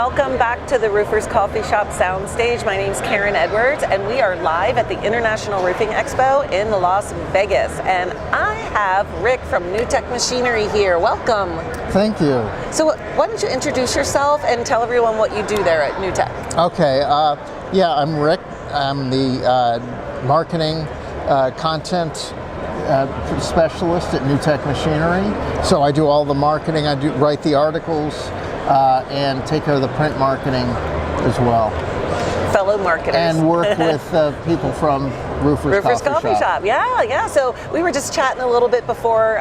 welcome back to the Roofers Coffee Shop soundstage. My name's Karen Edwards, and we are live at the International Roofing Expo in Las Vegas. And I have Rick from NewTek Machinery here. Welcome. Thank you. So why don't you introduce yourself and tell everyone what you do there at NewTek? Okay, yeah, I'm Rick. I'm the marketing content specialist at NewTek Machinery. So I do all the marketing, I write the articles, and take care of the print marketing as well. Fellow marketers. And work with people from Roofers Coffee Shop. Yeah. So we were just chatting a little bit before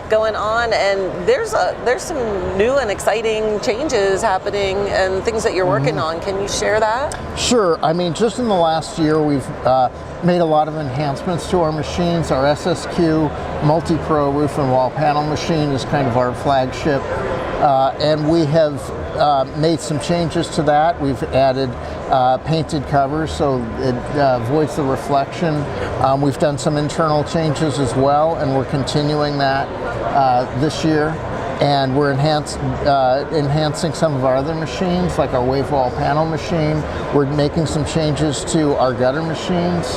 going on, and there's some new and exciting changes happening and things that you're working on. Can you share that? Sure. I mean, just in the last year, we've made a lot of enhancements to our machines. Our SSQ Multi-Pro roof and wall panel machine is kind of our flagship, and we have made some changes to that. We've added painted covers so it avoids the reflection. We've done some internal changes as well, and we're continuing that this year. And we're enhancing some of our other machines, like our wave wall panel machine. We're making some changes to our gutter machines.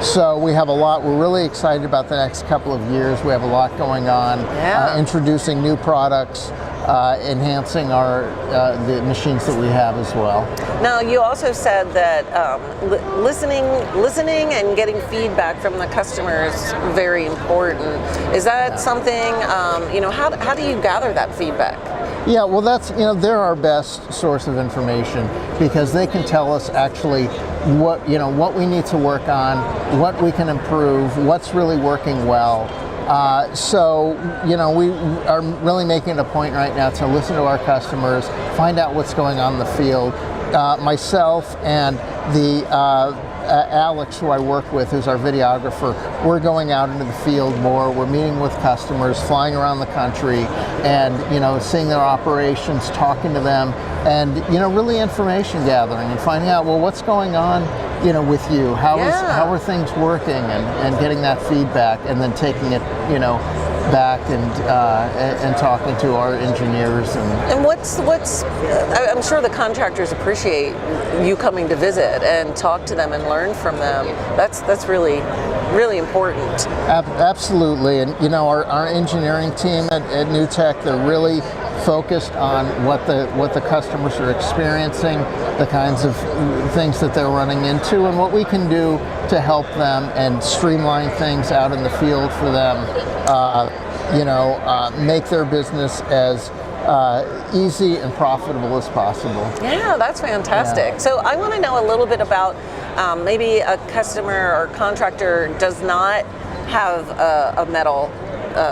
So we have a lot. We're really excited about the next couple of years. We have a lot going on, introducing new products, enhancing our the machines that we have as well. Now, you also said that listening and getting feedback from the customers is very important. Is that something, how do you gather that feedback? Yeah, well, that's, they're our best source of information because they can tell us actually what we need to work on, what we can improve, what's really working well. So we are really making it a point right now to listen to our customers, find out what's going on in the field. Myself and the Alex, who I work with, who's our videographer, we're going out into the field more. We're meeting with customers, flying around the country, and seeing their operations, talking to them, and really information gathering and finding out, well, what's going on with you, how are things working, and getting that feedback, and then taking it back and talking to our engineers. And what's I'm sure the contractors appreciate you coming to visit and talk to them and learn from them. That's really, really important. Absolutely. And our engineering team at NewTek, they're really focused on what the customers are experiencing, the kinds of things that they're running into, and what we can do to help them and streamline things out in the field for them. Make their business as easy and profitable as possible. Yeah, that's fantastic. Yeah. So I want to know a little bit about maybe a customer or contractor does not have a metal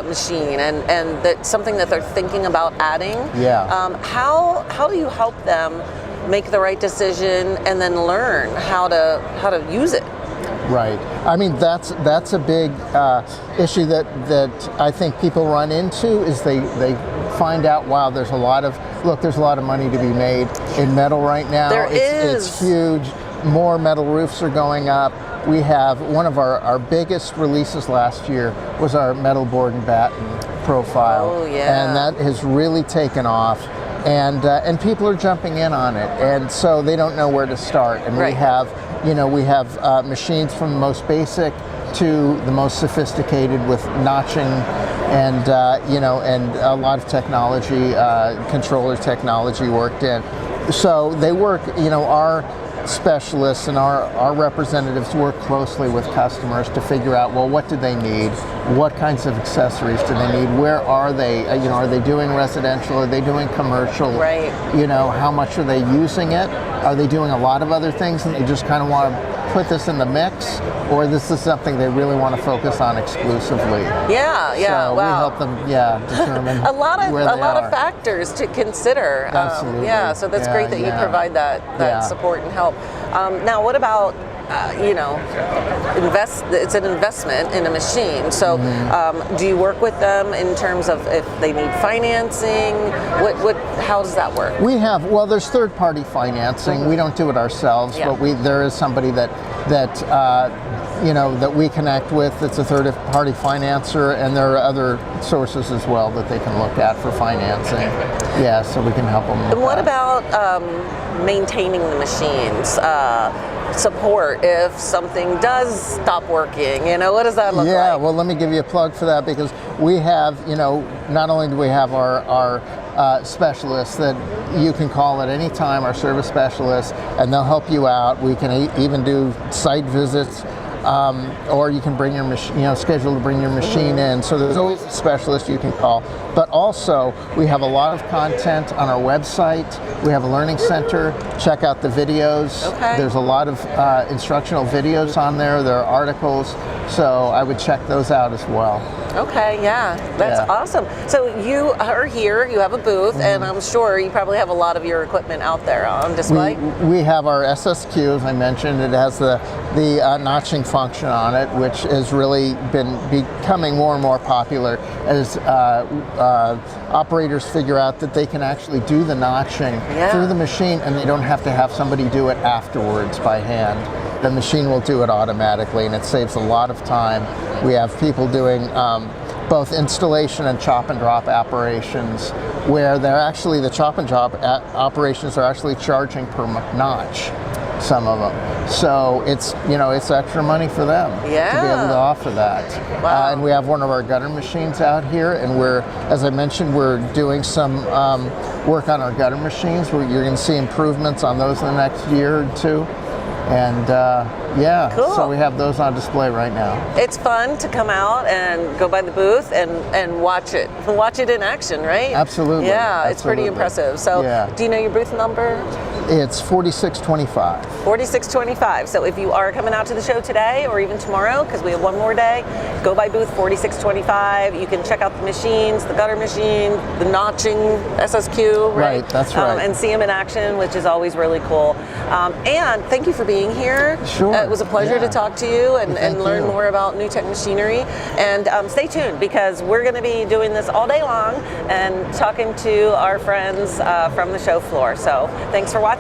machine and that's something that they're thinking about adding. Yeah. How do you help them make the right decision and then learn how to use it? Right. I mean, that's a big issue that I think people run into is they find out, wow, there's a lot of money to be made in metal right now. It's huge. More metal roofs are going up. We have one of our biggest releases last year was our metal board and batten profile. Oh, yeah. And that has really taken off. And people are jumping in on it, and so they don't know where to start. And right. we have machines from the most basic to the most sophisticated with notching and and a lot of technology, controller technology worked in. So they work, our specialists and our representatives work closely with customers to figure out, well, what do they need? What kinds of accessories do they need? Where are they? Are they doing residential? Are they doing commercial? Right. How much are they using it? Are they doing a lot of other things and they just kind of want to put this in the mix? Or this is something they really want to focus on exclusively? Yeah. So we help them, determine a lot of factors to consider. Absolutely. So that's great that you provide that support and help. Now, what about it's an investment in a machine. So do you work with them in terms of if they need financing? How does that work? There's third-party financing. We don't do it ourselves, but there is somebody that that we connect with. It's a third-party financer, and there are other sources as well that they can look at for financing. Yeah, so we can help them with And what that. about maintaining the machines? Support if something does stop working, what does that look like? Yeah, well, let me give you a plug for that, because we have, not only do we have our specialists that you can call at any time, our service specialists, and they'll help you out. We can even do site visits, or you can bring your machine, schedule to bring your machine in. So there's always a specialist you can call. But also, we have a lot of content on our website. We have a learning center. Check out the videos. Okay. There's a lot of instructional videos on there. There are articles. So I would check those out as well. Okay, yeah, that's awesome. So you are here, you have a booth, and I'm sure you probably have a lot of your equipment out there on display. We have our SSQ, as I mentioned. It has the notching function on it, which has really been becoming more and more popular as operators figure out that they can actually do the notching through the machine, and they don't have to have somebody do it afterwards by hand. The machine will do it automatically, and it saves a lot of time. We have people doing both installation and chop and drop operations, where the chop and drop operations are actually charging per notch, some of them. So it's extra money for them to be able to offer that. Wow. And we have one of our gutter machines out here, and as I mentioned, we're doing some work on our gutter machines, where you're going to see improvements on those in the next year or two. And Cool. So we have those on display right now. It's fun to come out and go by the booth and watch it in action, right? Absolutely. Yeah, it's pretty impressive. So do you know your booth number? It's 4625. 4625. So if you are coming out to the show today or even tomorrow, because we have one more day, go by booth 4625. You can check out the machines, the gutter machine, the notching SSQ, right? Right, that's right. And see them in action, which is always really cool. And thank you for being here. Sure. It was a pleasure to talk to you and learn you. more about New Tech Machinery. And stay tuned, because we're going to be doing this all day long and talking to our friends from the show floor. So thanks for watching.